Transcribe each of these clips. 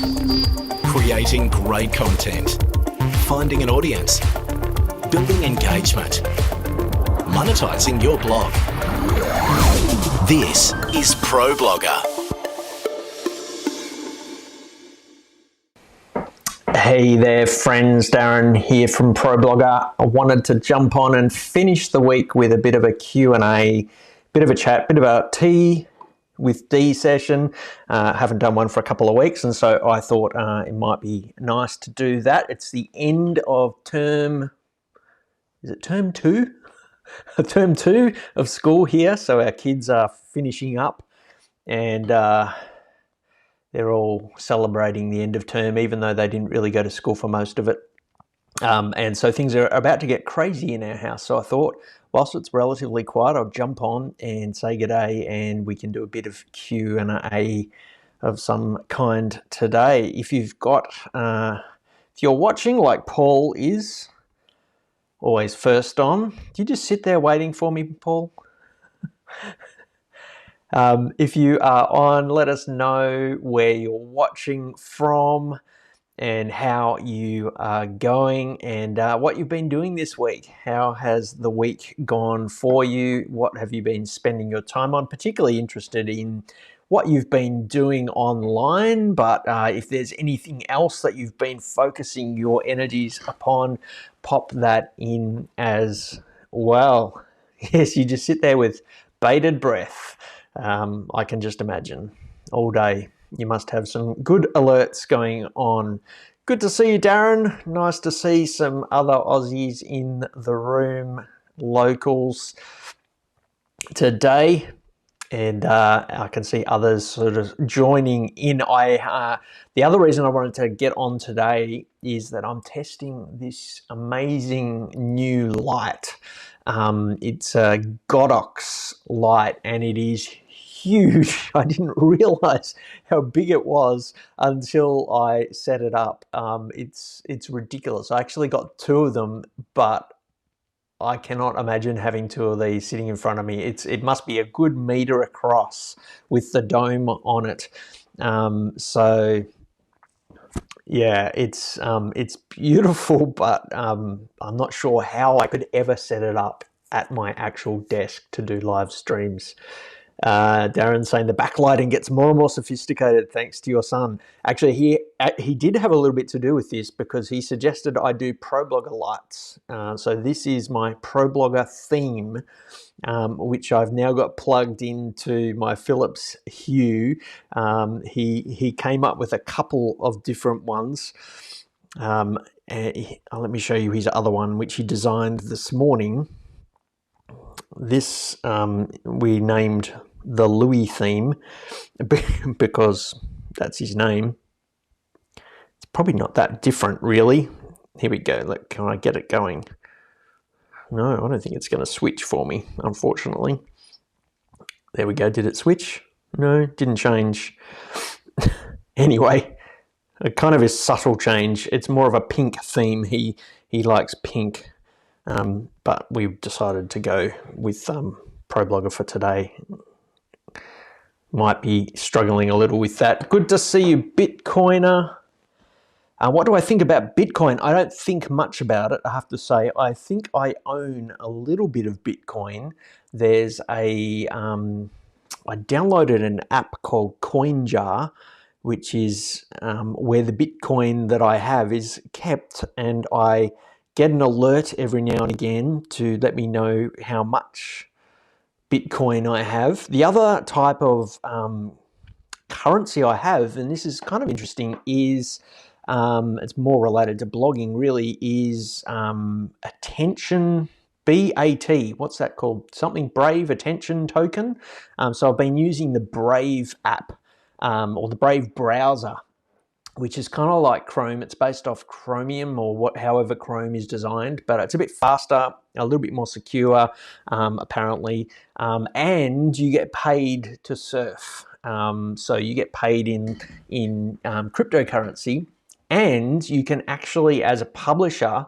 Creating great content, finding an audience, building engagement, monetizing your blog. This is ProBlogger. Hey there friends, Darren here from ProBlogger. I wanted to jump on and finish the week with a bit of a Q&A, bit of a chat, bit of a tea with D session. Haven't done one for a couple of weeks, and so I thought it might be nice to do that. It's the end of term, is it term 2? Term 2 of school here, so our kids are finishing up and they're all celebrating the end of term, even though they didn't really go to school for most of it. And so things are about to get crazy in our house. So I thought, whilst it's relatively quiet, I'll jump on and say g'day, and we can do a bit of Q&A of some kind today. If you've got, if you're watching like Paul is, always first on, do you just sit there waiting for me, Paul? If you are on, let us know where you're watching from and how you are going and what you've been doing this week. How has the week gone for you? What have you been spending your time on? Particularly interested in what you've been doing online, but if there's anything else that you've been focusing your energies upon, pop that in as well. Yes, you just sit there with bated breath. I can just imagine all day. You must have some good alerts going on. Good to see you, Darren. Nice to see some other Aussies in the room, locals today. And I can see others sort of joining in. The other reason I wanted to get on today is that I'm testing this amazing new light. It's a Godox light, and it is huge. I didn't realize how big it was until I set it up. It's ridiculous. I actually got 2 of them, but I cannot imagine having 2 of these sitting in front of me. It must be a good meter across with the dome on it. So yeah, it's beautiful, but I'm not sure how I could ever set it up at my actual desk to do live streams. Darren saying the backlighting gets more and more sophisticated thanks to your son. Actually, he did have a little bit to do with this because he suggested I do ProBlogger lights. So this is my ProBlogger theme, which I've now got plugged into my Philips Hue. He came up with a couple of different ones. Let me show you his other one, which he designed this morning. This we named the Louis theme because that's his name. It's probably not that different, really. Here we go. Look, can I get it going? No, I don't think it's going to switch for me, unfortunately. There we go. Did it switch? No, didn't change. Anyway, a kind of a subtle change. It's more of a pink theme. He likes pink. But we've decided to go with ProBlogger for today. Might be struggling a little with that. Good to see you, Bitcoiner. What do I think about Bitcoin? I don't think much about it, I have to say. I think I own a little bit of Bitcoin. There's I downloaded an app called CoinJar, which is where the Bitcoin that I have is kept, and I get an alert every now and again to let me know how much Bitcoin I have. The other type of currency I have, and this is kind of interesting, is it's more related to blogging really, is attention, BAT, what's that called? Something Brave Attention Token. So I've been using the Brave app or the Brave browser, which is kind of like Chrome. It's based off Chromium or however Chrome is designed, but it's a bit faster, a little bit more secure, apparently, and you get paid to surf. So you get paid in cryptocurrency, and you can actually, as a publisher,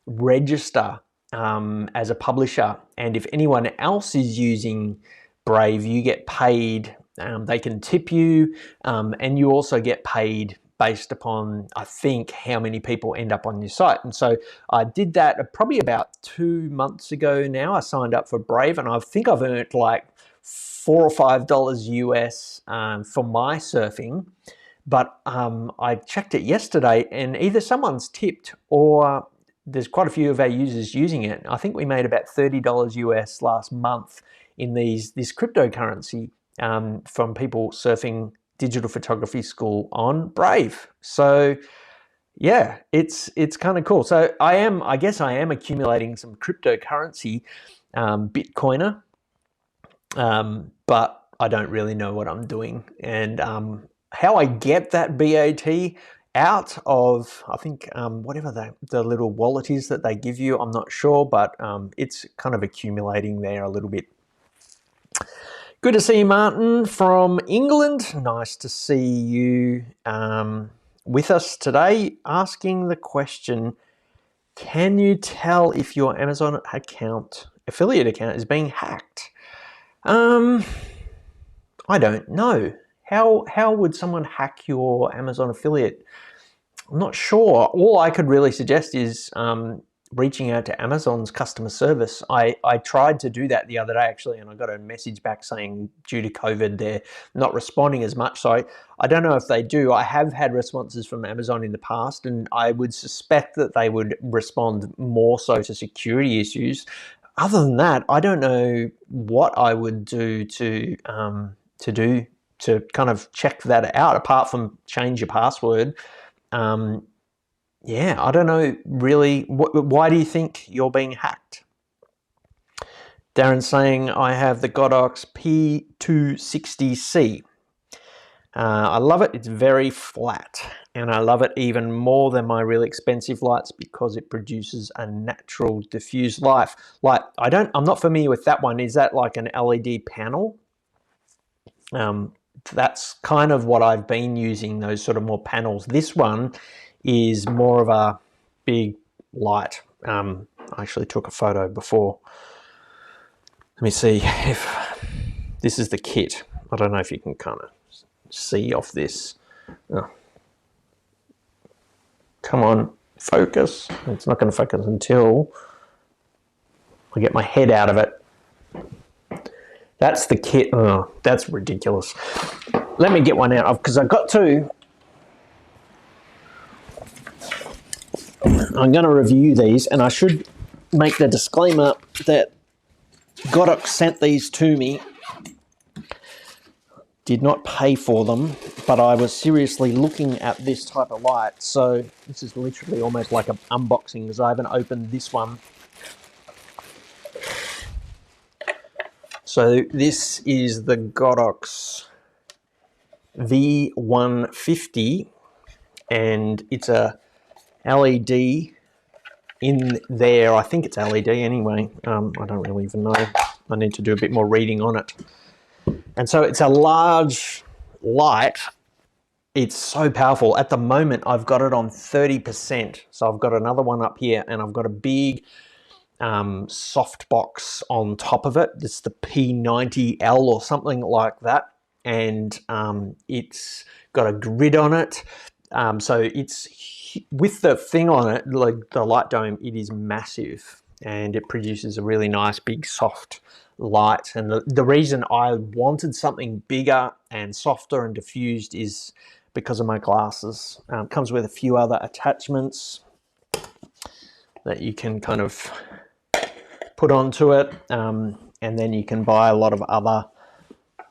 register as a publisher. And if anyone else is using Brave, you get paid. They can tip you, and you also get paid based upon, I think, how many people end up on your site. And so I did that probably about 2 months ago now. I signed up for Brave, and I think I've earned like $4 or $5 US for my surfing. But I checked it yesterday, and either someone's tipped or there's quite a few of our users using it. I think we made about $30 US last month in this cryptocurrency from people surfing digital photography school on Brave. So yeah, it's kind of cool. So I guess I am accumulating some cryptocurrency, Bitcoiner, but I don't really know what I'm doing. And how I get that BAT out of, I think, whatever the little wallet is that they give you, I'm not sure, but it's kind of accumulating there a little bit. Good to see you, Martin, from England. Nice to see you with us today, asking the question, can you tell if your Amazon affiliate account is being hacked? I don't know. How would someone hack your Amazon affiliate? I'm not sure. All I could really suggest is reaching out to Amazon's customer service. I tried to do that the other day, actually, and I got a message back saying due to COVID, they're not responding as much. So I don't know if they do. I have had responses from Amazon in the past, and I would suspect that they would respond more so to security issues. Other than that, I don't know what I would do to kind of check that out, apart from change your password. Yeah, I don't know really. Why do you think you're being hacked? Darren's saying, I have the Godox P260C. I love it. It's very flat, and I love it even more than my really expensive lights because it produces a natural diffused light. I'm not familiar with that one. Is that like an LED panel? That's kind of what I've been using, those sort of more panels. This one is more of a big light. I actually took a photo before. Let me see if this is the kit. I don't know if you can kind of see off this. Oh. Come on, focus. It's not going to focus until I get my head out of it. That's the kit. Oh, that's ridiculous. Let me get one out because I've got two. I'm going to review these, and I should make the disclaimer that Godox sent these to me. Did not pay for them, but I was seriously looking at this type of light. So this is literally almost like an unboxing because I haven't opened this one. So this is the Godox V150, and it's a LED in there. I think it's LED anyway. I don't really even know. I need to do a bit more reading on it. And so it's a large light. It's so powerful. At the moment, I've got it on 30%. So I've got another one up here, and I've got a big softbox on top of it. It's the P90L or something like that. And it's got a grid on it. So it's with the thing on it, like the light dome, it is massive, and it produces a really nice big soft light. And the reason I wanted something bigger and softer and diffused is because of my glasses. It comes with a few other attachments that you can kind of put onto it, and then you can buy a lot of other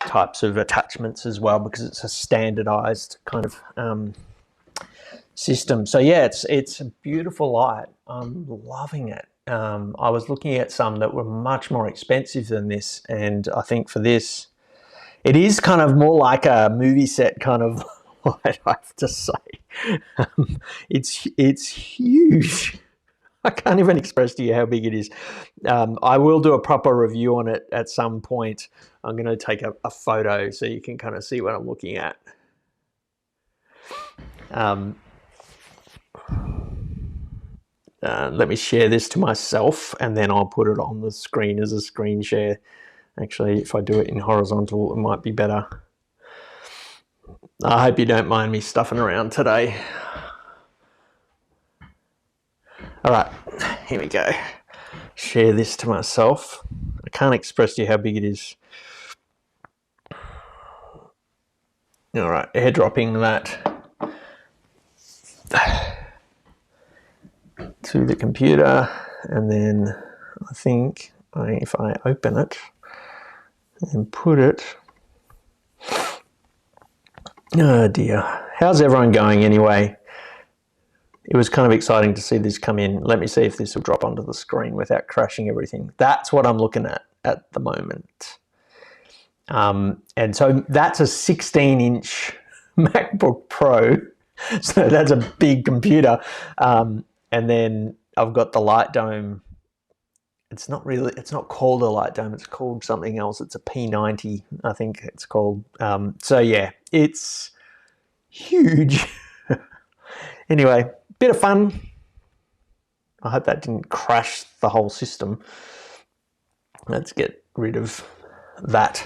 types of attachments as well because it's a standardized kind of system. So yeah, it's a beautiful light. I'm loving it. I was looking at some that were much more expensive than this, and I think for this, it is kind of more like a movie set kind of light, I have to say. It's huge. I can't even express to you how big it is. I will do a proper review on it at some point. I'm going to take a photo so you can kind of see what I'm looking at. Let me share this to myself, and then I'll put it on the screen as a screen share. Actually, if I do it in horizontal, it might be better. I hope you don't mind me stuffing around today. All right, here we go. Share this to myself. I can't express to you how big it is. All right, airdropping that to the computer, and then I think if I open it and put it, oh dear, how's everyone going anyway? It was kind of exciting to see this come in. Let me see if this will drop onto the screen without crashing everything. That's what I'm looking at the moment. And so that's a 16-inch MacBook Pro. So that's a big computer. And then I've got the Light Dome. It's not called a Light Dome. It's called something else. It's a P90, I think it's called. So yeah, it's huge. Anyway, bit of fun. I hope that didn't crash the whole system. Let's get rid of that.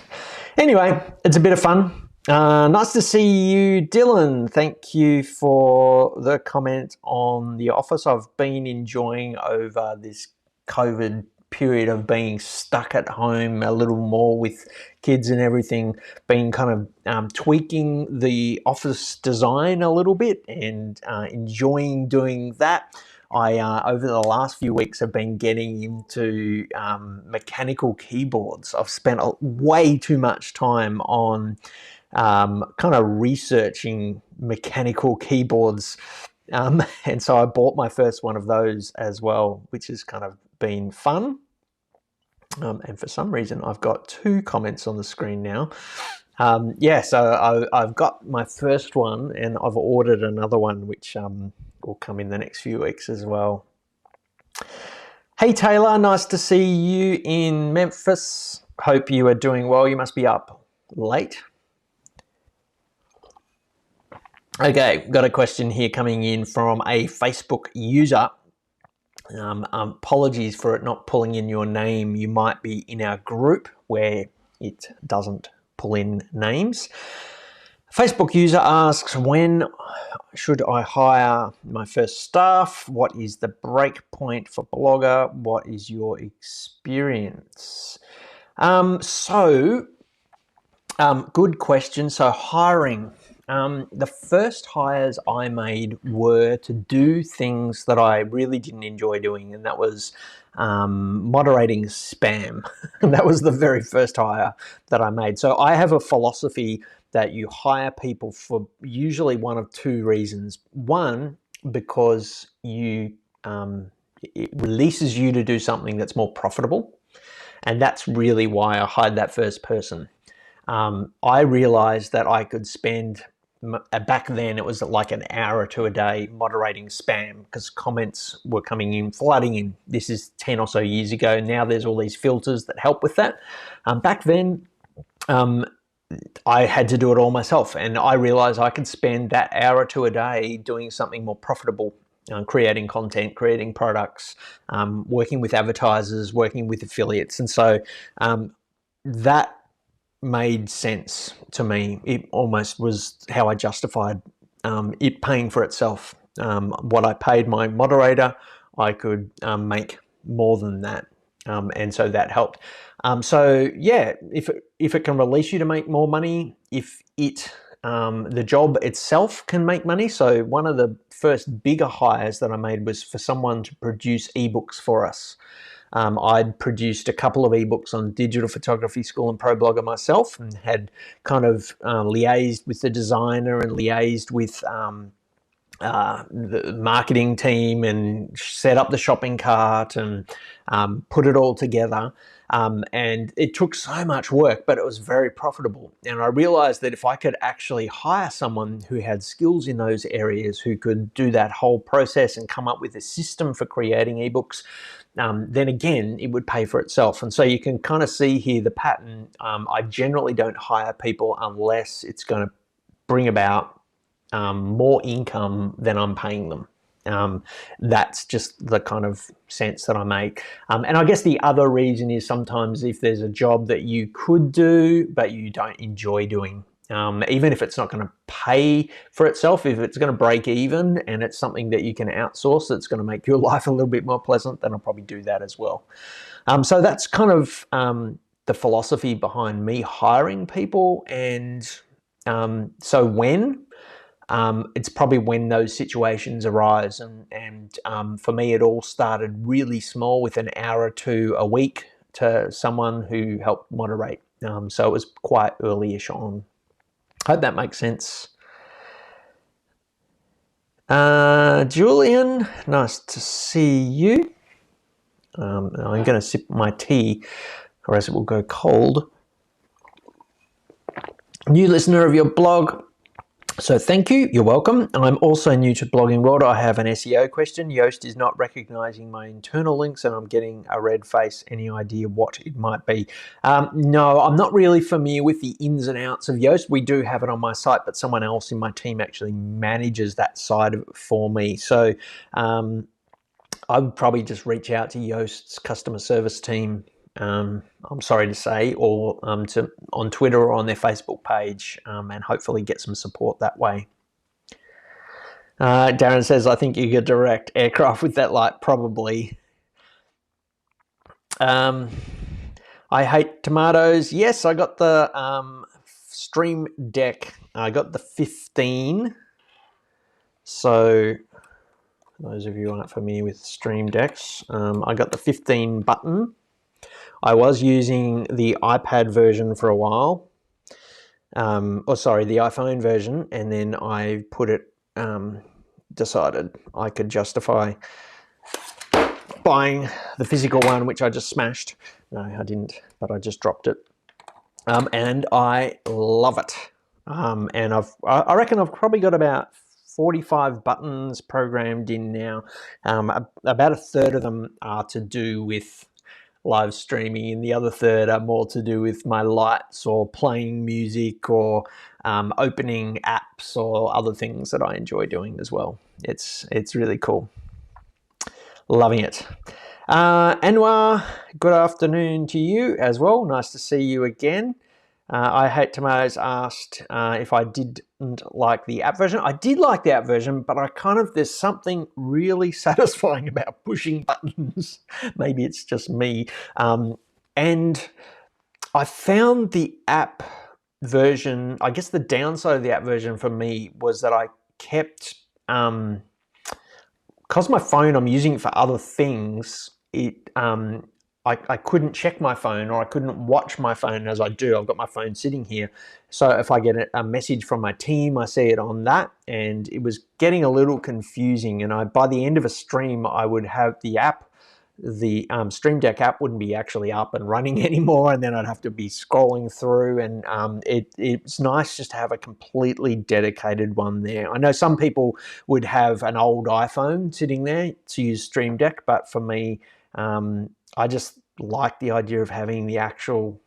Anyway, it's a bit of fun. Nice to see you, Dylan. Thank you for the comment on The Office. I've been enjoying over this COVID period of being stuck at home a little more with kids and everything, been kind of tweaking the office design a little bit and enjoying doing that. I, over the last few weeks, have been getting into mechanical keyboards. I've spent way too much time on kind of researching mechanical keyboards. And so I bought my first one of those as well, which has kind of been fun. And for some reason, I've got 2 comments on the screen now. Yeah, so I've got my first one and I've ordered another one, which will come in the next few weeks as well. Hey, Taylor, nice to see you in Memphis. Hope you are doing well. You must be up late. Okay, got a question here coming in from a Facebook user. Apologies for it not pulling in your name. You might be in our group where it doesn't pull in names. Facebook user asks, when should I hire my first staff? What is the break point for Blogger? What is your experience? Good question. So hiring. The first hires I made were to do things that I really didn't enjoy doing, and that was moderating spam. That was the very first hire that I made. So I have a philosophy that you hire people for usually one of 2 reasons. One, because it releases you to do something that's more profitable, and that's really why I hired that first person. I realized that I could spend, back then it was like an hour or 2 a day moderating spam because comments were coming in, flooding in. This is 10 or so years ago. Now there's all these filters that help with that. Back then, I had to do it all myself, and I realized I could spend that hour or 2 a day doing something more profitable, creating content, creating products, working with advertisers, working with affiliates. And so that made sense to me. It almost was how I justified it paying for itself. What I paid my moderator, I could make more than that. And so that helped. So yeah, if it can release you to make more money, if the job itself can make money. So one of the first bigger hires that I made was for someone to produce ebooks for us. I'd produced a couple of ebooks on Digital Photography School and ProBlogger myself, and had kind of liaised with the designer and liaised with the marketing team and set up the shopping cart and put it all together. And it took so much work, but it was very profitable. And I realized that if I could actually hire someone who had skills in those areas, who could do that whole process and come up with a system for creating ebooks, then again, it would pay for itself. And so you can kind of see here the pattern. I generally don't hire people unless it's going to bring about more income than I'm paying them. That's just the kind of sense that I make. And I guess the other reason is sometimes if there's a job that you could do, but you don't enjoy doing, even if it's not going to pay for itself, if it's going to break even and it's something that you can outsource that's going to make your life a little bit more pleasant, then I'll probably do that as well. So that's kind of the philosophy behind me hiring people. And so when it's probably when those situations arise. And for me, it all started really small with an hour or two a week to someone who helped moderate. So it was quite early-ish on. Hope that makes sense. Julian, nice to see you. I'm going to sip my tea or else it will go cold. New listener of your blog. So thank you, you're welcome. I'm also new to Blogging World. I have an SEO question. Yoast is not recognizing my internal links and I'm getting a red face. Any idea what it might be? No, I'm not really familiar with the ins and outs of Yoast. We do have it on my site, but someone else in my team actually manages that side of it for me. So I would probably just reach out to Yoast's customer service team, I'm sorry to say, or on Twitter or on their Facebook page, and hopefully get some support that way. Darren says, I think you could direct aircraft with that light, probably. I hate tomatoes. Yes, I got the Stream Deck. I got the 15. So those of you who aren't familiar with Stream Decks, I got the 15 button. I was using the iPad version for a while, the iPhone version, and then I decided I could justify buying the physical one, which I just smashed. No, I didn't, but I just dropped it. And I love it. And I reckon I've probably got about 45 buttons programmed in now. About a third of them are to do with live streaming, and the other third are more to do with my lights or playing music or opening apps or other things that I enjoy doing as well. It's really cool. Loving it. Anwar, good afternoon to you as well. Nice to see you again. I Hate Tomatoes asked if I didn't like the app version. I did like the app version, but there's something really satisfying about pushing buttons. Maybe it's just me. And I found the app version, I guess the downside of the app version for me was that I kept, because my phone, I'm using it for other things, I couldn't check my phone, or I couldn't watch my phone as I do. I've got my phone sitting here. So if I get a message from my team, I see it on that, and it was getting a little confusing. And by the end of a stream, I would have the app, the Stream Deck app wouldn't be actually up and running anymore, and then I'd have to be scrolling through, and it's nice just to have a completely dedicated one there. I know some people would have an old iPhone sitting there to use Stream Deck, but for me, I just like the idea of having the actual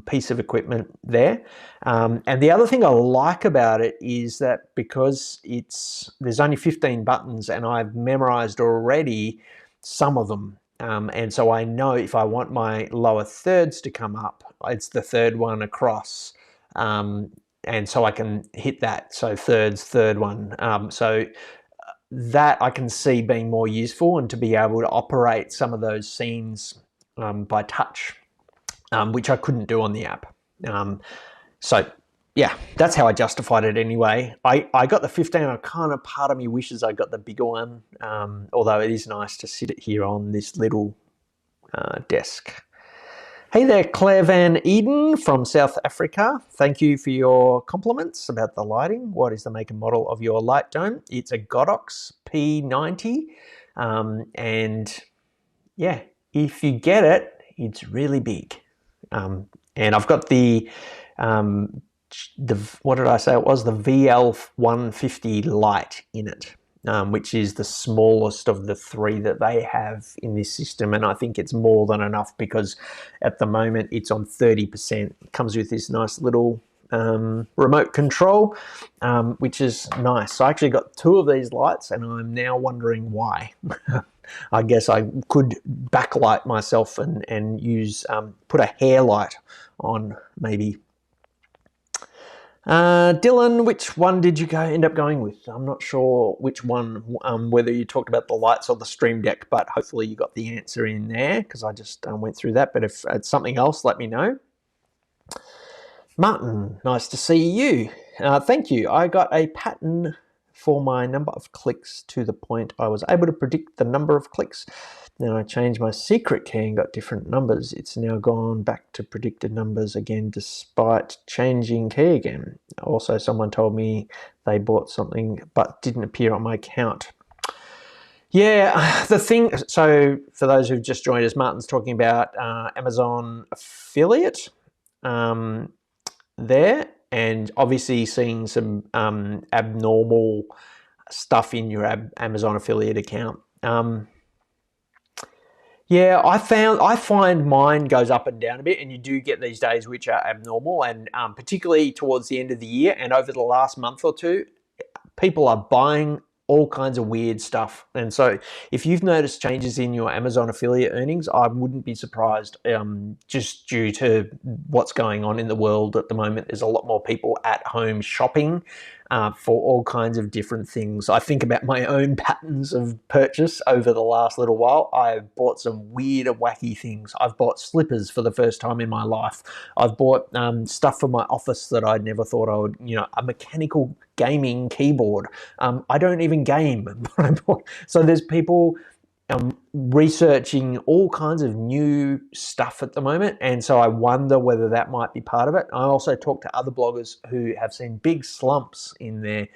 piece of equipment there. And the other thing I like about it is that because there's only 15 buttons and I've memorized already some of them. And so I know if I want my lower thirds to come up, it's the third one across. And so I can hit that. So third one. So that I can see being more useful, and to be able to operate some of those scenes by touch, which I couldn't do on the app. So yeah, that's how I justified it anyway. I got the 15. Part of me wishes I got the bigger one, although it is nice to sit it here on this little desk. Hey there, Claire Van Eden from South Africa. Thank you for your compliments about the lighting. What is the make and model of your light dome? It's a Godox P90. And yeah, if you get it, it's really big. And I've got the what did I say it was? The VL150 light in it. Which is the smallest of the three that they have in this system. And I think it's more than enough because at the moment it's on 30%. It comes with this nice little remote control, which is nice. So I actually got two of these lights and I'm now wondering why. I guess I could backlight myself and use, put a hair light on maybe. Dylan, which one did you end up going with? I'm not sure which one, whether you talked about the lights or the Stream Deck, but hopefully you got the answer in there because I just went through that. But if it's something else, let me know. Martin, nice to see you. Thank you. I got a pattern for my number of clicks to the point I was able to predict the number of clicks. Then I changed my secret key and got different numbers. It's now gone back to predicted numbers again despite changing key again. Also, someone told me they bought something but didn't appear on my account. Yeah, the thing, so for those who've just joined us, Martin's talking about Amazon affiliate there, and obviously seeing some abnormal stuff in your Amazon affiliate account. Yeah, I find mine goes up and down a bit, and you do get these days which are abnormal, and particularly towards the end of the year and over the last month or two, people are buying all kinds of weird stuff. And so if you've noticed changes in your Amazon affiliate earnings, I wouldn't be surprised, just due to what's going on in the world at the moment. There's a lot more people at home shopping for all kinds of different things. I think about my own patterns of purchase over the last little while. I've bought some weird and wacky things. I've bought slippers for the first time in my life. I've bought stuff for my office that I'd never thought I would, a mechanical gaming keyboard. I don't even game, but I bought. So there's people researching all kinds of new stuff at the moment, and so I wonder whether that might be part of it. I also talk to other bloggers who have seen big slumps in their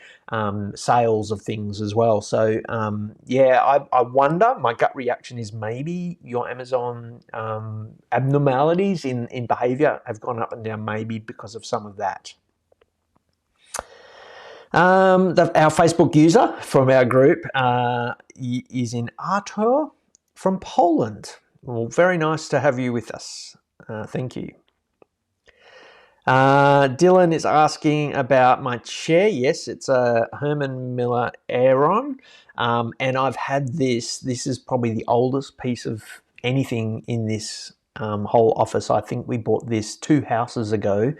sales of things as well. So yeah, I wonder. My gut reaction is maybe your Amazon abnormalities in behavior have gone up and down, maybe because of some of that. Our Facebook user from our group is in Artur from Poland. Well, very nice to have you with us. Thank you. Dylan is asking about my chair. Yes, it's a Herman Miller Aeron, and I've had this. This is probably the oldest piece of anything in this whole office. I think we bought this 2 houses ago.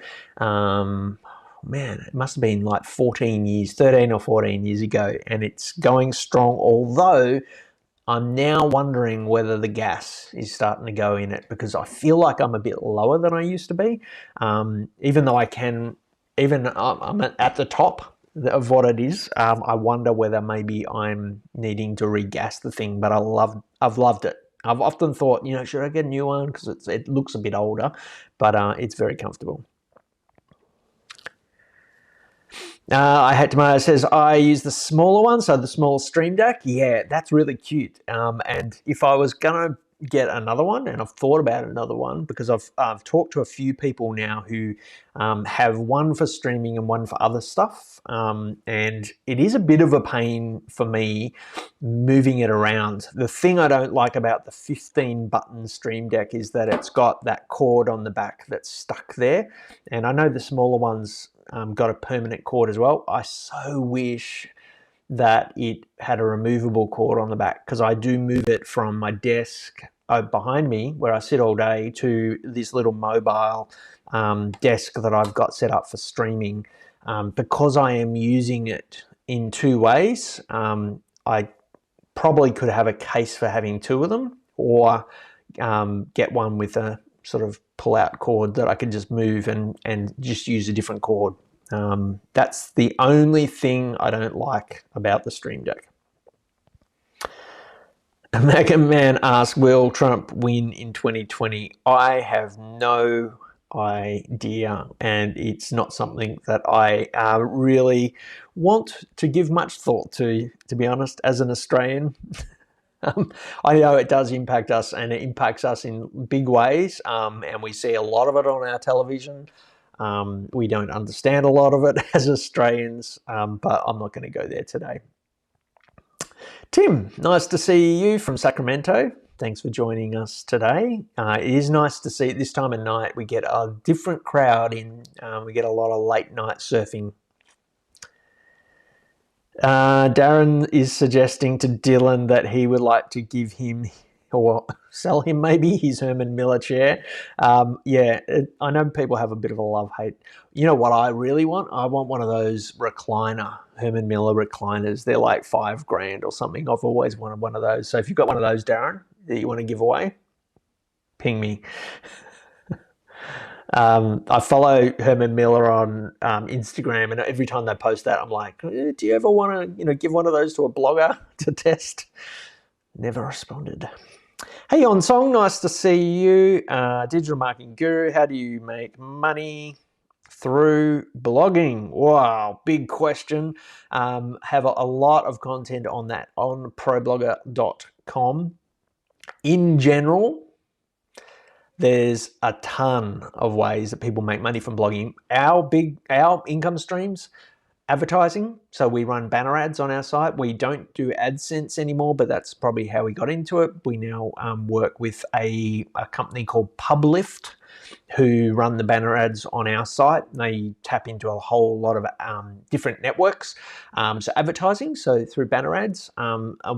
Man, it must have been like 13 or 14 years ago, and it's going strong, although I'm now wondering whether the gas is starting to go in it, because I feel like I'm a bit lower than I used to be, even though I'm at the top of what it is. I wonder whether maybe I'm needing to regas the thing, but I've loved it. I've often thought, should I get a new one, because it looks a bit older, but it's very comfortable. I Hate Tomato says, I use the smaller one, so the small Stream Deck. Yeah, that's really cute. And if I was going to get another one, and I've thought about another one, because I've talked to a few people now who have one for streaming and one for other stuff. And it is a bit of a pain for me moving it around. The thing I don't like about the 15-button Stream Deck is that it's got that cord on the back that's stuck there. And I know the smaller ones got a permanent cord as well. I so wish that it had a removable cord on the back, because I do move it from my desk behind me where I sit all day to this little mobile desk that I've got set up for streaming. Because I am using it in 2 ways, I probably could have a case for having 2 of them, or get one with a sort of pull-out cord that I can just move and just use a different cord. That's the only thing I don't like about the Stream Deck. Megan Man asks, will Trump win in 2020? I have no idea, and it's not something that I really want to give much thought to be honest, as an Australian. I know it does impact us, and it impacts us in big ways, and we see a lot of it on our television. We don't understand a lot of it as Australians, but I'm not going to go there today. Tim, nice to see you from Sacramento. Thanks for joining us today. It is nice to see at this time of night we get a different crowd in. We get a lot of late night surfing. Darren is suggesting to Dylan that he would like to give him or sell him maybe his Herman Miller chair. I know people have a bit of a love-hate. You know what I really want? I want one of those Herman Miller recliners. They're like $5,000 or something. I've always wanted one of those. So if you've got one of those, Darren, that you want to give away, ping me. I follow Herman Miller on Instagram, and every time they post that, I'm like, do you ever want to, give one of those to a blogger to test? Never responded. Hey, On Song, nice to see you. Digital marketing guru, how do you make money through blogging? Wow, big question. Have a lot of content on that on ProBlogger.com. In general, there's a ton of ways that people make money from blogging. Our income streams, advertising. So we run banner ads on our site. We don't do AdSense anymore, but that's probably how we got into it. We now work with a company called Publift, who run the banner ads on our site. They tap into a whole lot of different networks. So advertising, so through banner ads.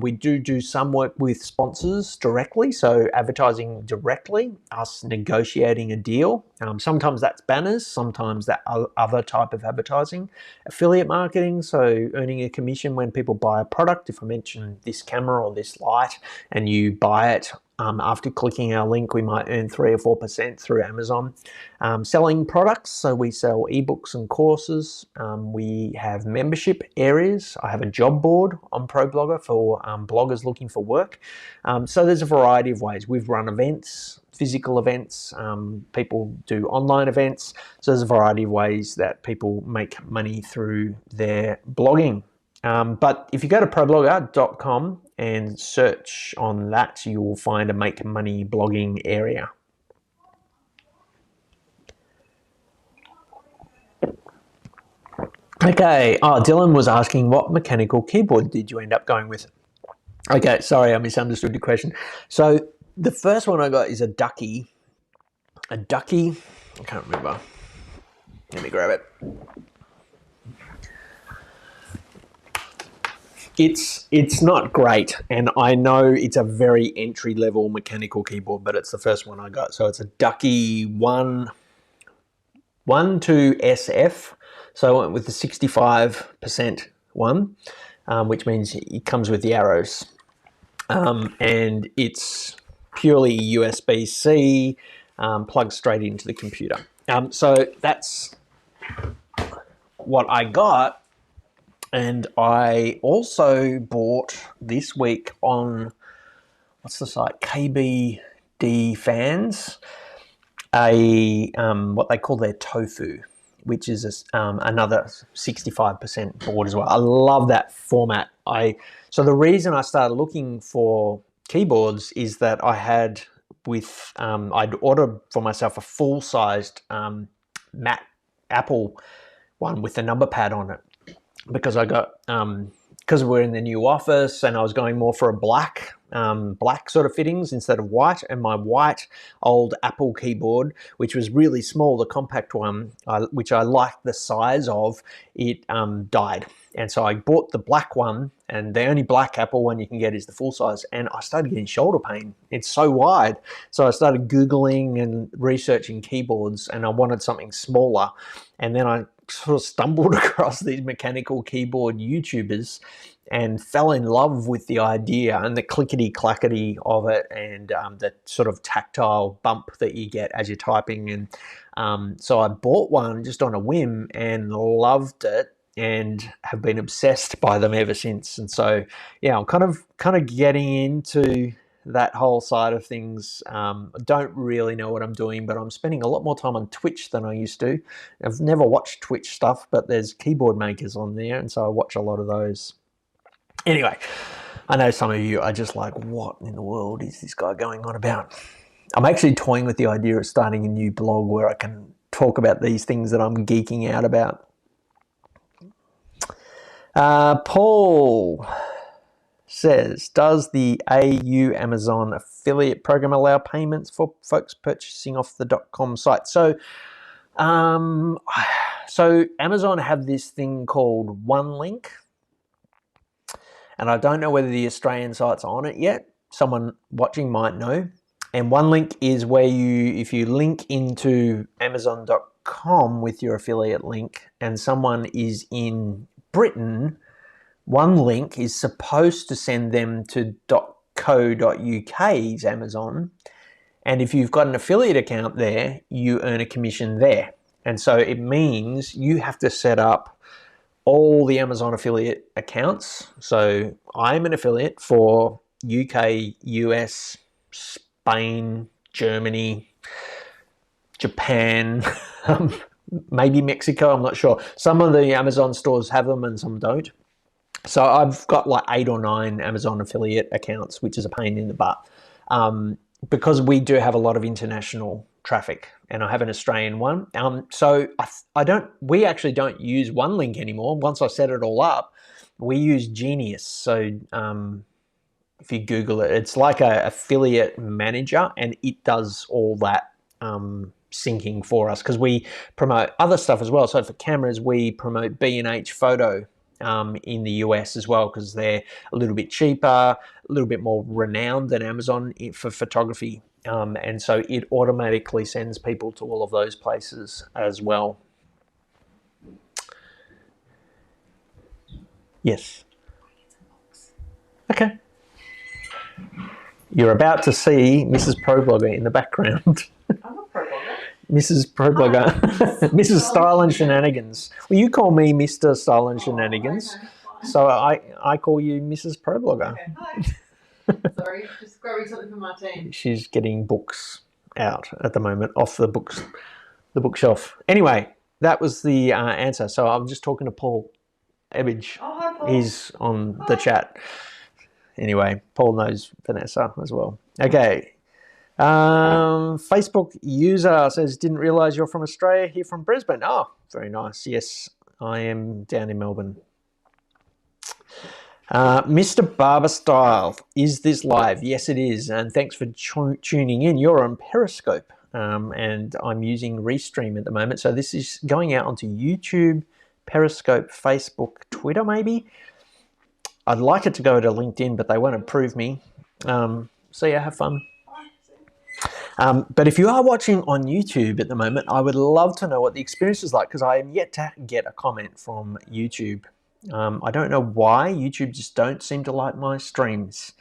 We do some work with sponsors directly, so advertising directly, us negotiating a deal. Sometimes that's banners, sometimes that other type of advertising. Affiliate marketing, so earning a commission when people buy a product. If I mention this camera or this light and you buy it, after clicking our link, we might earn 3 or 4% through Amazon. Selling products, so we sell ebooks and courses. We have membership areas. I have a job board on ProBlogger for bloggers looking for work. So there's a variety of ways. We've run events, physical events. People do online events. So there's a variety of ways that people make money through their blogging. But if you go to ProBlogger.com and search on that, you will find a make money blogging area. Okay, Dylan was asking, what mechanical keyboard did you end up going with? Okay, sorry, I misunderstood your question. So the first one I got is a Ducky. I can't remember. Let me grab it. It's not great, and I know it's a very entry-level mechanical keyboard, but it's the first one I got. So it's a Ducky 12SF. So I went with the 65% one, which means it comes with the arrows. And it's purely USB-C, plugged straight into the computer. So that's what I got. And I also bought this week on, what's the site, KBD Fans, what they call their Tofu, which is another 65% board as well. I love that format. So the reason I started looking for keyboards is that I'd ordered for myself a full-sized matte Apple one with the number pad on it, because I got because we're in the new office and I was going more for a black sort of fittings instead of white, and my white old Apple keyboard, which was really small, the compact one, which I liked the size of, it died. And so I bought the black one, and the only black Apple one you can get is the full size, and I started getting shoulder pain. It's so wide. So I started Googling and researching keyboards, and I wanted something smaller. And then I sort of stumbled across these mechanical keyboard YouTubers and fell in love with the idea and the clickety-clackety of it, and the sort of tactile bump that you get as you're typing. And so I bought one just on a whim and loved it, and have been obsessed by them ever since. And so, yeah, I'm kind of getting into that whole side of things. I don't really know what I'm doing, but I'm spending a lot more time on Twitch than I used to. I've never watched Twitch stuff, but there's keyboard makers on there, and so I watch a lot of those. Anyway, I know some of you are just like, what in the world is this guy going on about? I'm actually toying with the idea of starting a new blog where I can talk about these things that I'm geeking out about. Paul says, does the AU Amazon affiliate program allow payments for folks purchasing off the .com site? So Amazon have this thing called OneLink, and I don't know whether the Australian site's on it yet. someone watching might know. And one link is where if you link into Amazon.com with your affiliate link and someone is in Britain, one link is supposed to send them to .co.uk's Amazon. And if you've got an affiliate account there, you earn a commission there. And so it means you have to set up all the Amazon affiliate accounts. So I'm an affiliate for UK, US, Spain, Germany, Japan, maybe Mexico, I'm not sure. Some of the Amazon stores have them and some don't. So I've got like 8 or 9 Amazon affiliate accounts, which is a pain in the butt. Because we do have a lot of international traffic, and I have an Australian one. So we actually don't use one link anymore. Once I set it all up, we use Genius. So if you Google it, it's like a affiliate manager, and it does all that syncing for us because we promote other stuff as well. So for cameras, we promote B&H Photo in the US as well because they're a little bit cheaper, a little bit more renowned than Amazon for photography. And so it automatically sends people to all of those places as well. Yes. Okay. You're about to see Mrs. ProBlogger in the background. I'm a pro blogger. Mrs. ProBlogger, Mrs. Style and Shenanigans. Well, you call me Mr. Style and Shenanigans, Okay, so I call you Mrs. ProBlogger. okay, hi. Sorry, just grabbing something from Martine. She's getting books out at the moment off the bookshelf. Anyway, that was the answer. So I'm just talking to Paul Ebbage. Oh, hi, Paul. He's on the chat. Anyway, Paul knows Vanessa as well. Okay. Facebook user says, didn't realise you're from Australia, here from Brisbane. Oh, very nice. Yes, I am down in Melbourne. Mr. Barber Style, is this live? Yes, it is. And thanks for tuning in. You're on Periscope, and I'm using Restream at the moment. So this is going out onto YouTube, Periscope, Facebook, Twitter maybe. I'd like it to go to LinkedIn, but they won't approve me. So yeah, have fun. But if you are watching on YouTube at the moment, I would love to know what the experience is like because I am yet to get a comment from YouTube. I don't know why. YouTube just don't seem to like my streams.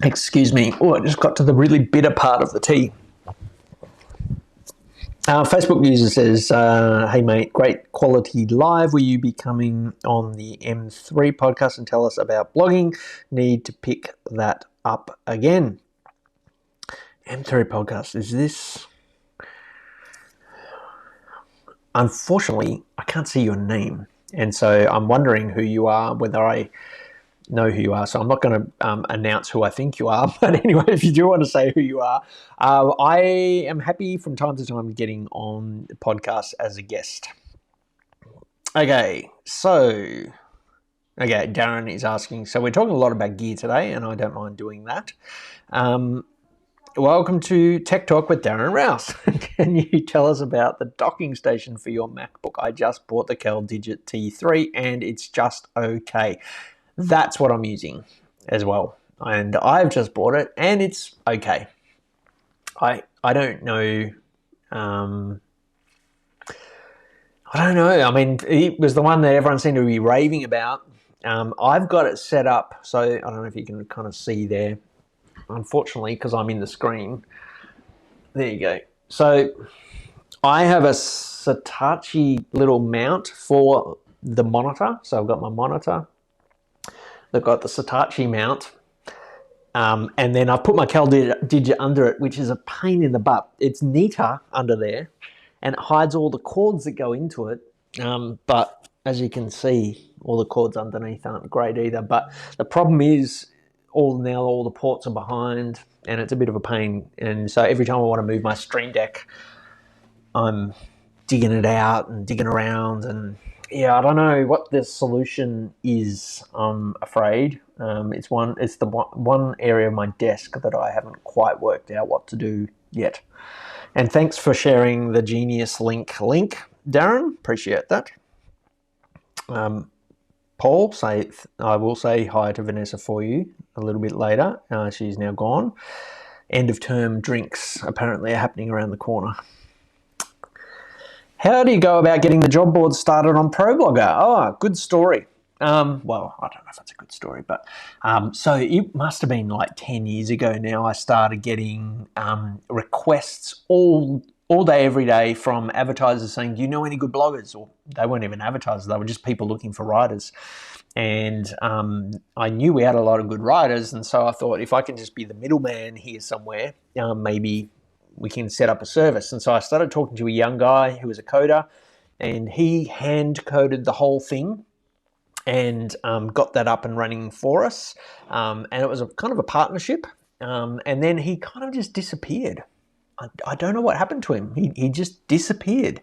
Excuse me. Oh, I just got to the really bitter part of the tea. Facebook user says, hey mate, great quality live. Will you be coming on the M3 podcast and tell us about blogging? Need to pick that up again. M3 podcast, is this? Unfortunately, I can't see your name. And so I'm wondering who you are, whether I know who you are. So I'm not going to announce who I think you are. But anyway, if you do want to say who you are, I am happy from time to time getting on podcasts as a guest. Okay, Darren is asking, so we're talking a lot about gear today, and I don't mind doing that. Welcome to Tech Talk with Darren Rouse. Can you tell us about the docking station for your MacBook? I just bought the CalDigit T3 and it's just okay. That's what I'm using as well. And I've just bought it and it's okay. I don't know. I don't know. I mean, it was the one that everyone seemed to be raving about. I've got it set up, so I don't know if you can kind of see there. Unfortunately, because I'm in the screen. There you go. So I have a Satechi little mount for the monitor. So I've got my monitor. They've got the Satechi mount. And then I've put my CalDigit under it, which is a pain in the butt. It's neater under there, and it hides all the cords that go into it. But as you can see, all the cords underneath aren't great either. But the problem is, all the ports are behind and it's a bit of a pain. And so every time I want to move my Stream Deck, I'm digging it out and digging around. And yeah, I don't know what the solution is, I'm afraid. It's the one area of my desk that I haven't quite worked out what to do yet. And thanks for sharing the Genius link. Darren, appreciate that. Paul, I will say hi to Vanessa for you a little bit later. She's now gone. End of term drinks apparently are happening around the corner. How do you go about getting the job board started on ProBlogger? Oh, good story. Well, I don't know if it's a good story, but so it must have been like 10 years ago now. I started getting requests all day, every day from advertisers saying, do you know any good bloggers? Or they weren't even advertisers, they were just people looking for writers. And I knew we had a lot of good writers, and so I thought if I can just be the middleman here somewhere, maybe we can set up a service. And so I started talking to a young guy who was a coder, and he hand coded the whole thing and got that up and running for us. And it was a kind of a partnership. And then he kind of just disappeared. I don't know what happened to him. He just disappeared.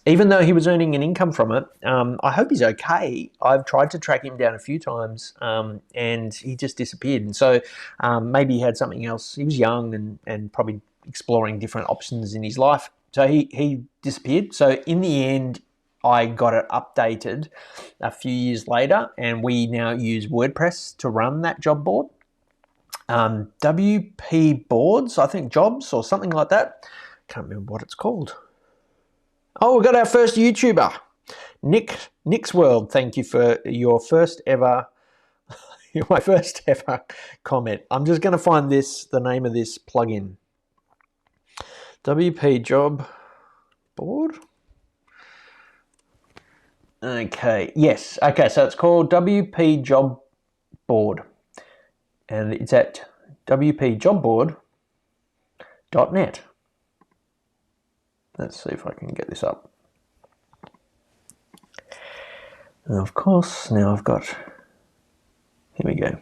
Even though he was earning an income from it, I hope he's okay. I've tried to track him down a few times, and he just disappeared. And so maybe he had something else. He was young and probably exploring different options in his life. So he disappeared. So in the end, I got it updated a few years later, and we now use WordPress to run that job board. WP Boards, I think, jobs or something like that. Can't remember what it's called. Oh, we've got our first YouTuber, Nick's World. Thank you for your first ever, my first ever comment. I'm just going to find the name of this plugin. WP Job Board. Okay, yes. Okay, so it's called WP Job Board. And it's at wpjobboard.net. Let's see if I can get this up. And of course, now I've got, here we go.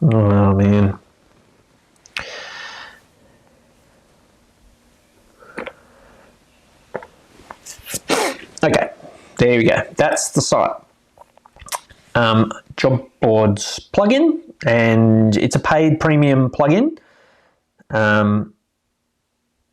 Oh man. Okay, there we go. That's the site. Job Boards plugin, and it's a paid premium plugin.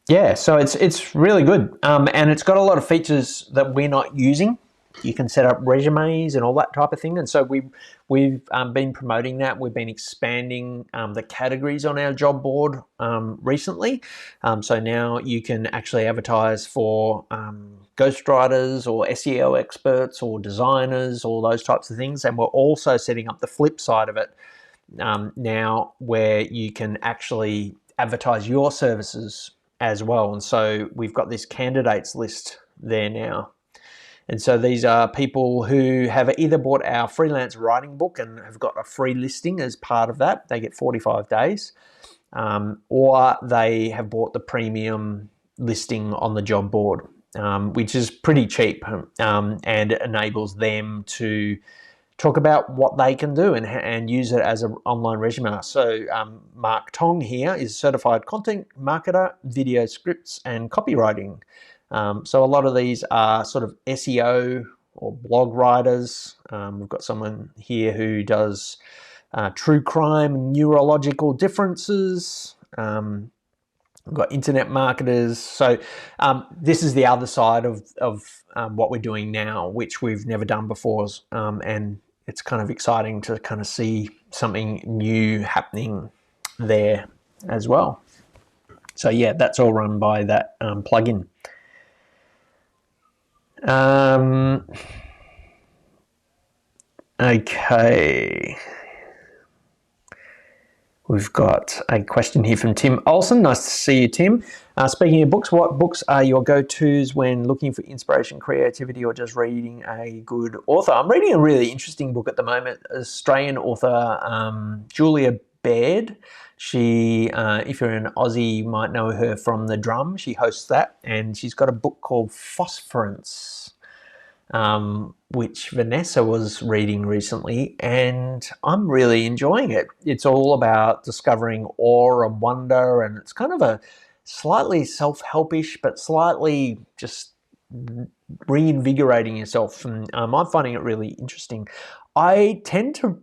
Yeah, so it's really good, and it's got a lot of features that we're not using. You can set up resumes and all that type of thing, and so we've been promoting that. We've been expanding the categories on our job board recently, so now you can actually advertise for ghostwriters or SEO experts or designers, all those types of things. And we're also setting up the flip side of it now, where you can actually advertise your services as well. And so we've got this candidates list there now. And so these are people who have either bought our freelance writing book and have got a free listing as part of that. They get 45 days. Or they have bought the premium listing on the job board, which is pretty cheap, and it enables them to talk about what they can do and use it as an online resume. So Mark Tong here is certified content marketer, video scripts and copywriting. So a lot of these are sort of SEO or blog writers. We've got someone here who does true crime, neurological differences. We've got internet marketers. So this is the other side of what we're doing now, which we've never done before. And it's kind of exciting to kind of see something new happening there as well. So yeah, that's all run by that plugin. Okay. We've got a question here from Tim Olsen. Nice to see you, Tim. Speaking of books, what books are your go-tos when looking for inspiration, creativity, or just reading a good author? I'm reading a really interesting book at the moment. Australian author Julia Baird. She, if you're an Aussie, you might know her from The Drum. She hosts that, and she's got a book called Phosphorence, which Vanessa was reading recently, and I'm really enjoying it. It's all about discovering awe and wonder, and it's kind of a slightly self-helpish, but slightly just reinvigorating yourself, and I'm finding it really interesting. I tend to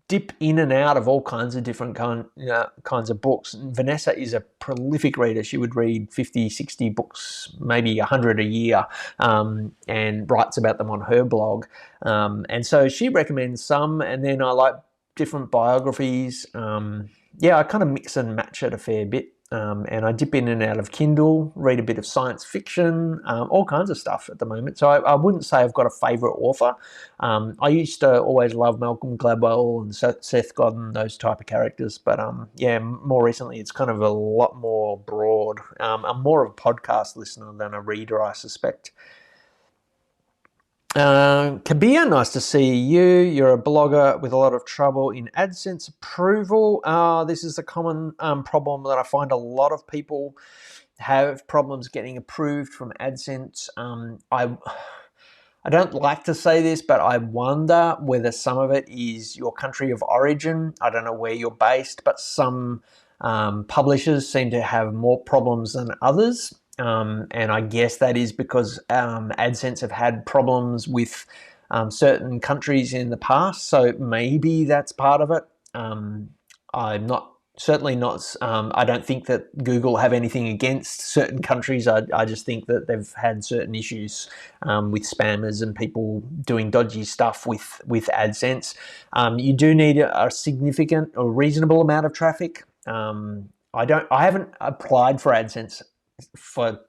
dip in and out of all kinds of different kinds of books. And Vanessa is a prolific reader. She would read 50, 60 books, maybe 100 a year, and writes about them on her blog. And so she recommends some, and then I like different biographies. I kind of mix and match it a fair bit. And I dip in and out of Kindle, read a bit of science fiction, all kinds of stuff at the moment. So I wouldn't say I've got a favourite author. I used to always love Malcolm Gladwell and Seth Godin, those type of characters. But more recently it's kind of a lot more broad. I'm more of a podcast listener than a reader, I suspect. Kabir, nice to see you. You're a blogger with a lot of trouble in AdSense approval. This is a common problem that I find a lot of people have problems getting approved from AdSense. I don't like to say this, but I wonder whether some of it is your country of origin. I don't know where you're based, but some publishers seem to have more problems than others. And I guess that is because AdSense have had problems with certain countries in the past, so maybe that's part of it. I'm not certainly not. I don't think that Google have anything against certain countries. I just think that they've had certain issues with spammers and people doing dodgy stuff with AdSense. You do need a significant or reasonable amount of traffic. I haven't applied for AdSense for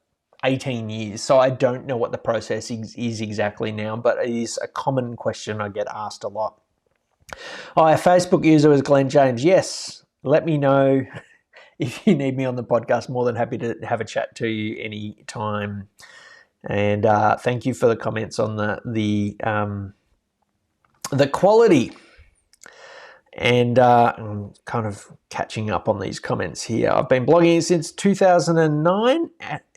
18 years, so I don't know what the process is exactly now, but it is a common question I get asked a lot. A Facebook user is Glenn James. Yes, let me know if you need me on the podcast. More than happy to have a chat to you any time. And thank you for the comments on the quality. And I'm kind of catching up on these comments here. I've been blogging since 2009.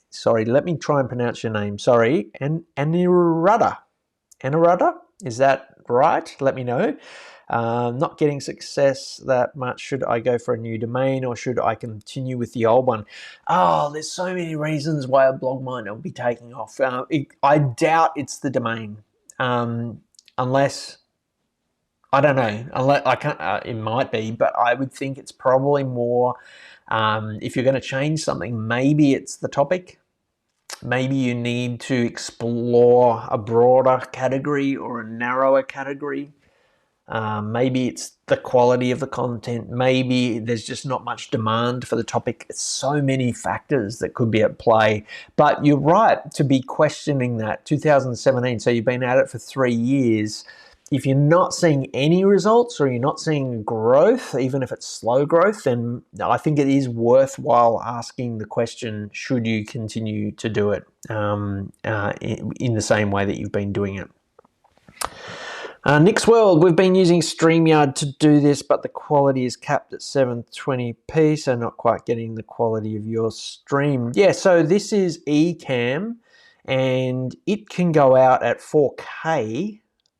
Sorry, let me try and pronounce your name. Sorry, Anirudda. Anirudda? Is that right? Let me know. Not getting success that much. Should I go for a new domain or should I continue with the old one? Oh, there's so many reasons why a blog might not be taking off. I doubt it's the domain, unless... I don't know. I can't. It might be, but I would think it's probably more. If you're going to change something, maybe it's the topic. Maybe you need to explore a broader category or a narrower category. Maybe it's the quality of the content. Maybe there's just not much demand for the topic. It's so many factors that could be at play. But you're right to be questioning that. 2017. So you've been at it for 3 years. If you're not seeing any results or you're not seeing growth, even if it's slow growth, then I think it is worthwhile asking the question, should you continue to do it in the same way that you've been doing it? Nick's World, we've been using StreamYard to do this, but the quality is capped at 720p, so not quite getting the quality of your stream. Yeah, so this is Ecamm, and it can go out at 4K.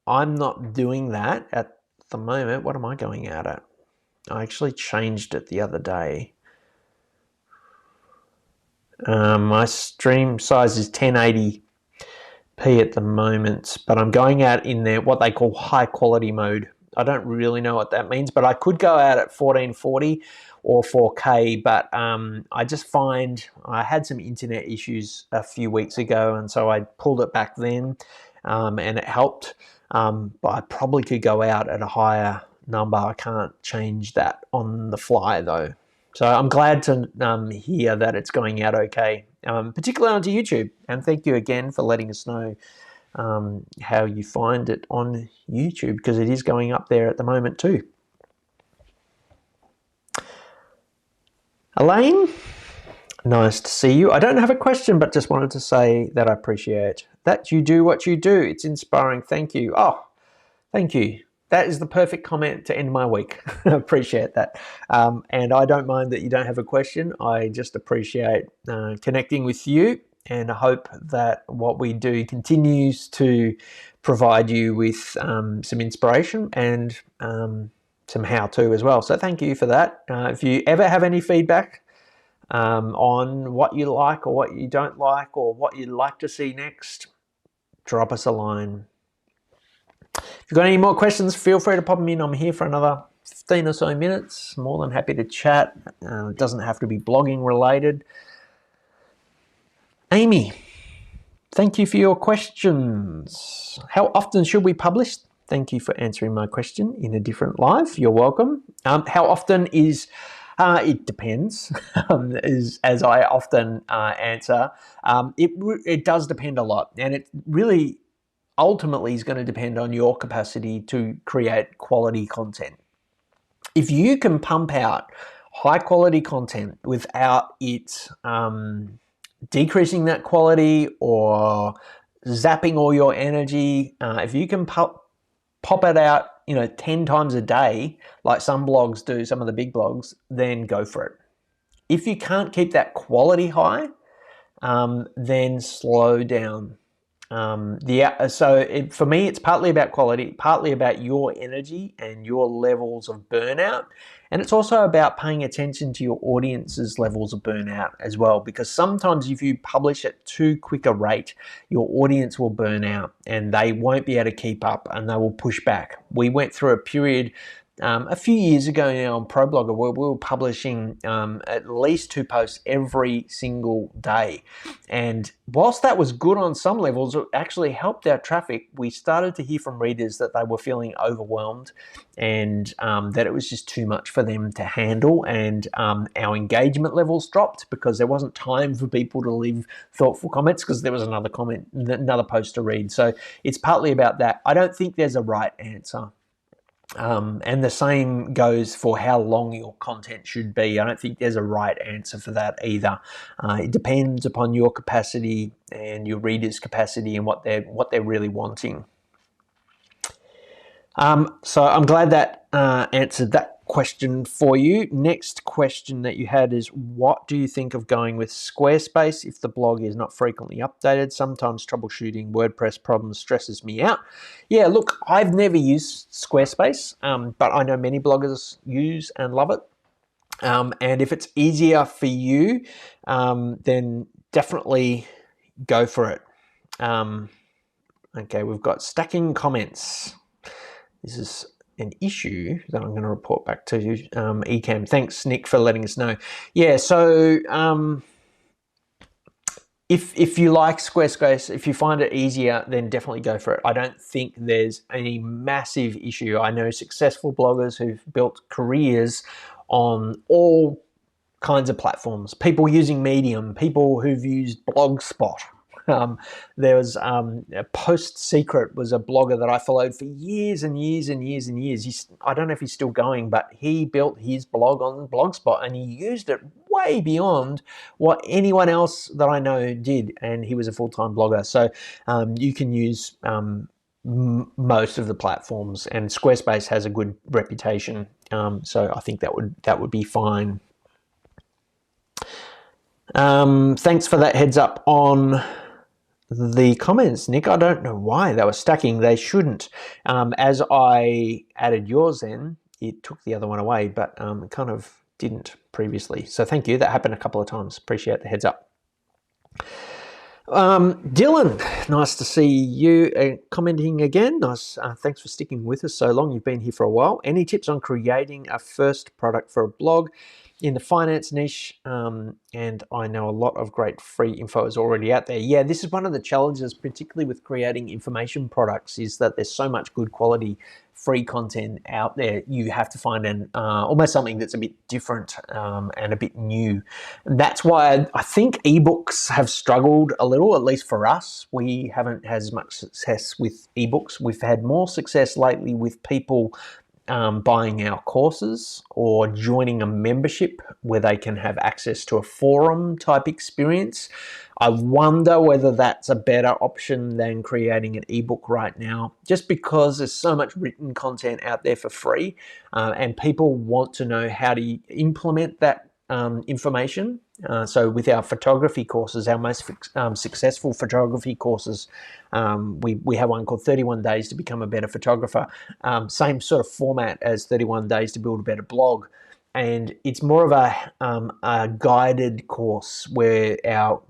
I'm not doing that at the moment. What am I going out at? I actually changed it the other day. My stream size is 1080p at the moment, but I'm going out in there what they call high quality mode. I don't really know what that means, but I could go out at 1440 or 4K, but I just find I had some internet issues a few weeks ago, and so I pulled it back then, and it helped. But I probably could go out at a higher number. I can't change that on the fly though. So I'm glad to hear that it's going out okay, particularly onto YouTube. And thank you again for letting us know how you find it on YouTube, because it is going up there at the moment too. Elaine, nice to see you. I don't have a question, but just wanted to say that I appreciate that you do what you do. It's inspiring. Thank you. Oh, thank you. That is the perfect comment to end my week. I appreciate that. And I don't mind that you don't have a question. I just appreciate connecting with you, and I hope that what we do continues to provide you with some inspiration and some how-to as well. So thank you for that. If you ever have any feedback on what you like or what you don't like or what you'd like to see next, drop us a line. If you've got any more questions, feel free to pop them in. I'm here for another 15 or so minutes. More than happy to chat. It doesn't have to be blogging related. Amy, thank you for your questions. How often should we publish? Thank you for answering my question in a different live. You're welcome. How often is... it depends, as I often answer. It does depend a lot, and it really ultimately is going to depend on your capacity to create quality content. If you can pump out high quality content without it decreasing that quality or zapping all your energy, if you can pop it out 10 times a day, like some blogs do, some of the big blogs, then go for it. If you can't keep that quality high, then slow down. For me, it's partly about quality, partly about your energy and your levels of burnout. And it's also about paying attention to your audience's levels of burnout as well, because sometimes if you publish at too quick a rate, your audience will burn out and they won't be able to keep up and they will push back. We went through a period a few years ago now on ProBlogger where we were publishing at least 2 posts every single day. And whilst that was good on some levels, it actually helped our traffic. We started to hear from readers that they were feeling overwhelmed and that it was just too much for them to handle. And our engagement levels dropped because there wasn't time for people to leave thoughtful comments because there was another post to read. So it's partly about that. I don't think there's a right answer. And the same goes for how long your content should be. I don't think there's a right answer for that either. It depends upon your capacity and your reader's capacity and what they're really wanting. So I'm glad that answered that question for you. Next question that you had is, what do you think of going with Squarespace if the blog is not frequently updated? Sometimes troubleshooting WordPress problems stresses me out. Yeah, look, I've never used Squarespace, but I know many bloggers use and love it. And if it's easier for you, then definitely go for it. Okay, we've got stacking comments. This is an issue that I'm going to report back to you, Ecamm. Thanks, Nick, for letting us know. Yeah, so if you like Squarespace, if you find it easier, then definitely go for it. I don't think there's any massive issue. I know successful bloggers who've built careers on all kinds of platforms, people using Medium, people who've used Blogspot. There was Post Secret was a blogger that I followed for years and years and years and years. I don't know if he's still going, but he built his blog on Blogspot and he used it way beyond what anyone else that I know did, and he was a full-time blogger. So you can use most of the platforms, and Squarespace has a good reputation. So I think that would be fine. Thanks for that heads up on the comments, Nick. I don't know why they were stacking. They shouldn't. As I added yours in, it took the other one away, but it kind of didn't previously. So thank you. That happened a couple of times. Appreciate the heads up. Dylan, nice to see you commenting again. Nice. Thanks for sticking with us so long. You've been here for a while. Any tips on creating a first product for a blog in the finance niche? And I know a lot of great free info is already out there. Yeah, this is one of the challenges, particularly with creating information products, is that there's so much good quality free content out there. You have to find almost something that's a bit different and a bit new. And that's why I think ebooks have struggled a little, at least for us. We haven't had as much success with ebooks. We've had more success lately with people buying our courses or joining a membership where they can have access to a forum type experience. I wonder whether that's a better option than creating an ebook right now, just because there's so much written content out there for free, and people want to know how to implement that information. So with our photography courses, our most successful photography courses, we have one called 31 Days to Become a Better Photographer. Same sort of format as 31 Days to Build a Better Blog. And it's more of a guided course where our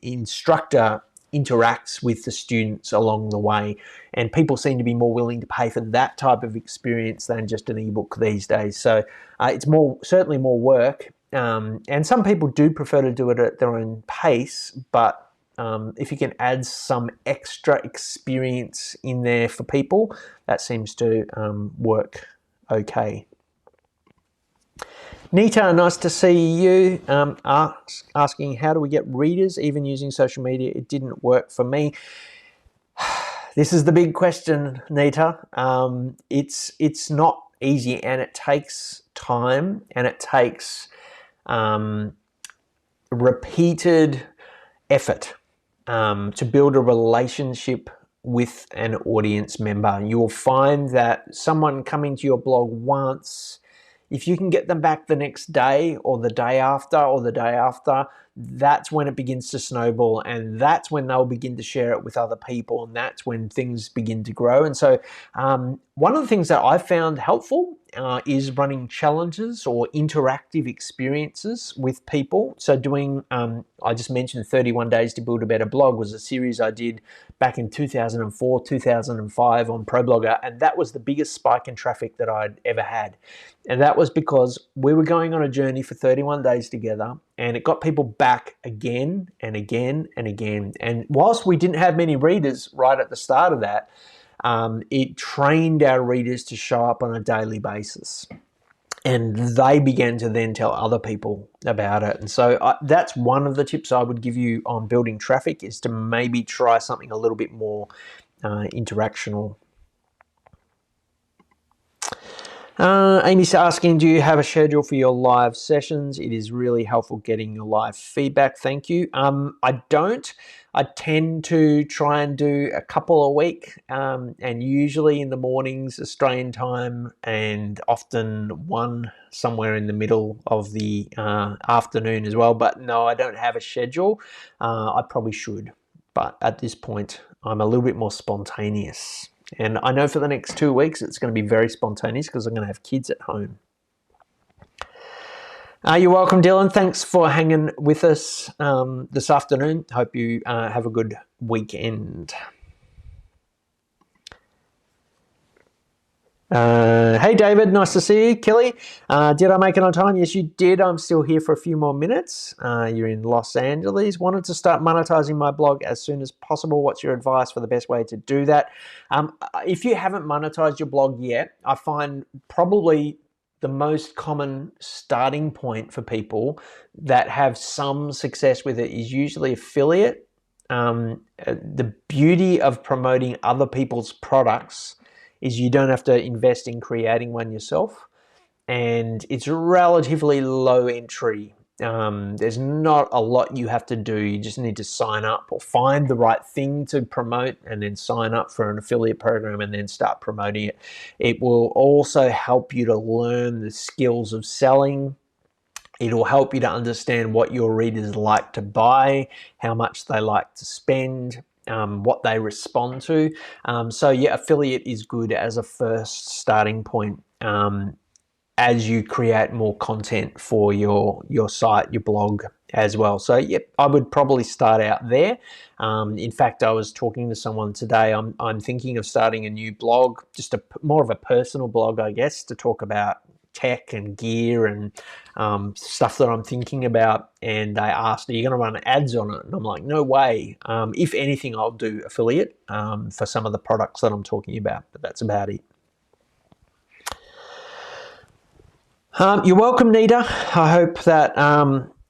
instructor interacts with the students along the way. And people seem to be more willing to pay for that type of experience than just an ebook these days. So it's certainly more work. And some people do prefer to do it at their own pace, but if you can add some extra experience in there for people, that seems to work okay. Nita, nice to see you. Asking, how do we get readers? Even using social media, it didn't work for me. This is the big question, Nita. It's not easy, and it takes time, and it takes repeated effort to build a relationship with an audience member. You'll find that someone coming to your blog once, if you can get them back the next day or the day after, that's when it begins to snowball, and that's when they'll begin to share it with other people, and that's when things begin to grow. And so one of the things that I found helpful is running challenges or interactive experiences with people. So doing, I just mentioned 31 Days to Build a Better Blog was a series I did back in 2004, 2005 on ProBlogger, and that was the biggest spike in traffic that I'd ever had. And that was because we were going on a journey for 31 days together, and it got people back again and again and again. And whilst we didn't have many readers right at the start of that, it trained our readers to show up on a daily basis. And they began to then tell other people about it. And so that's one of the tips I would give you on building traffic, is to maybe try something a little bit more interactional. Amy's asking, do you have a schedule for your live sessions? It is really helpful getting your live feedback. Thank you. I don't. I tend to try and do a couple a week, and usually in the mornings, Australian time, and often one somewhere in the middle of the afternoon as well. But no, I don't have a schedule. I probably should, but at this point, I'm a little bit more spontaneous. And I know for the next 2 weeks, it's going to be very spontaneous because I'm going to have kids at home. You're welcome, Dylan. Thanks for hanging with us this afternoon. Hope you have a good weekend. Hey, David. Nice to see you. Kelly, did I make it on time? Yes, you did. I'm still here for a few more minutes. You're in Los Angeles. Wanted to start monetizing my blog as soon as possible. What's your advice for the best way to do that? If you haven't monetized your blog yet, I find probably the most common starting point for people that have some success with it is usually affiliate. The beauty of promoting other people's products is you don't have to invest in creating one yourself, and it's relatively low entry. There's not a lot you have to do. You just need to sign up or find the right thing to promote, and then sign up for an affiliate program and then start promoting it. It will also help you to learn the skills of selling. It'll help you to understand what your readers like to buy, how much they like to spend, what they respond to. So yeah, affiliate is good as a first starting point as you create more content for your site, your blog as well. So yep, I would probably start out there. In fact, I was talking to someone today. I'm thinking of starting a new blog, just more of a personal blog, I guess, to talk about tech and gear and stuff that I'm thinking about. And they asked, are you going to run ads on it? And I'm like, no way. If anything, I'll do affiliate for some of the products that I'm talking about, but that's about it. You're welcome, Nita. I hope that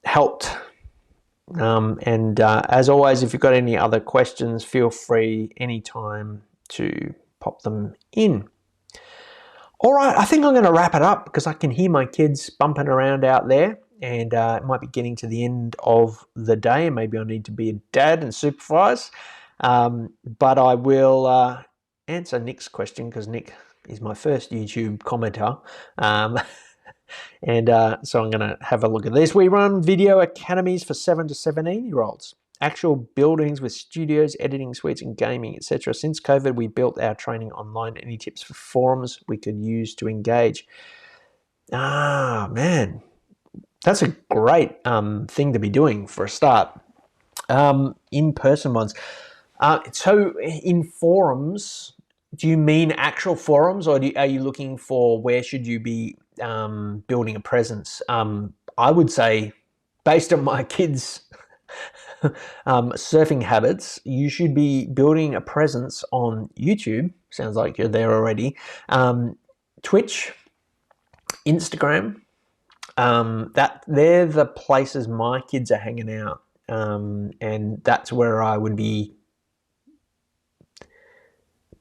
helped. And as always, if you've got any other questions, feel free anytime to pop them in. All right, I think I'm going to wrap it up because I can hear my kids bumping around out there, and it might be getting to the end of the day, and maybe I need to be a dad and supervise. But I will answer Nick's question because Nick is my first YouTube commenter. And so I'm going to have a look at this. We run video academies for 7 to 17-year-olds. Actual buildings with studios, editing suites, and gaming, etc. Since COVID, we built our training online. Any tips for forums we could use to engage? Man, that's a great thing to be doing for a start. In-person ones. So in forums, do you mean actual forums, or are you looking for where should you be building a presence? I would say, based on my kids' surfing habits, you should be building a presence on YouTube. Sounds like you're there already. Twitch, Instagram. That they're the places my kids are hanging out, and that's where I would be.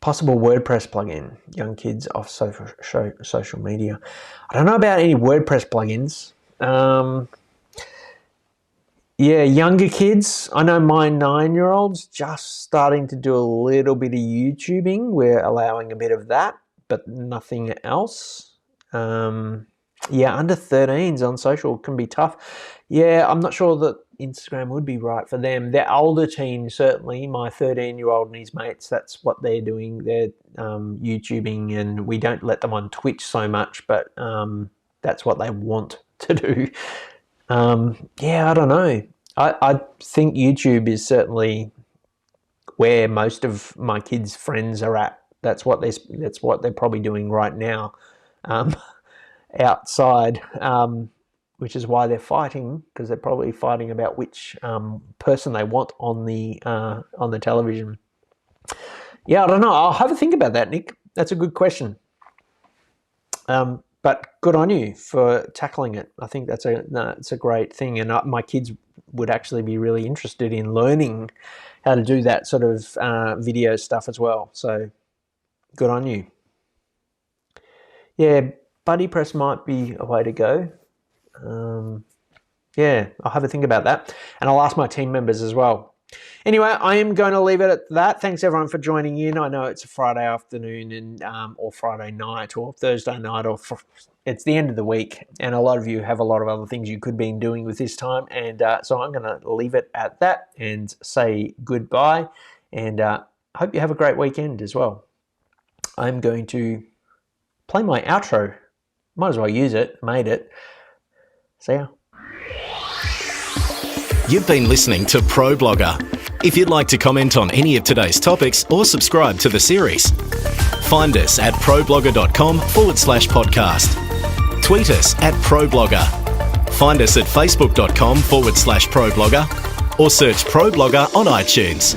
Possible WordPress plugin, young kids off social media. I don't know about any WordPress plugins. Yeah, younger kids. I know my 9-year-old's just starting to do a little bit of YouTubing. We're allowing a bit of that, but nothing else. Yeah, under 13s on social can be tough. Yeah, I'm not sure that Instagram would be right for them. Their older teens, certainly, my 13-year-old and his mates, that's what they're doing. They're YouTubing, and we don't let them on Twitch so much, but that's what they want to do. Yeah, I don't know. I think YouTube is certainly where most of my kids' friends are at. That's what they're probably doing right now. Outside, which is why they're fighting, because they're probably fighting about which person they want on the television. Yeah, I don't know. I'll have a think about that, Nick. That's a good question. But good on you for tackling it. I think it's a great thing, and my kids would actually be really interested in learning how to do that sort of video stuff as well. So good on you. Yeah. BuddyPress might be a way to go. Yeah, I'll have a think about that. And I'll ask my team members as well. Anyway, I am going to leave it at that. Thanks, everyone, for joining in. I know it's a Friday afternoon and or Friday night or Thursday night. It's the end of the week. And a lot of you have a lot of other things you could be doing with this time. And so I'm going to leave it at that and say goodbye. And hope you have a great weekend as well. I'm going to play my outro. Might as well use it. Made it. See ya. You've been listening to Pro Blogger. If you'd like to comment on any of today's topics or subscribe to the series, find us at problogger.com/podcast. Tweet us at ProBlogger. Find us at facebook.com/ProBlogger or search Pro Blogger on iTunes.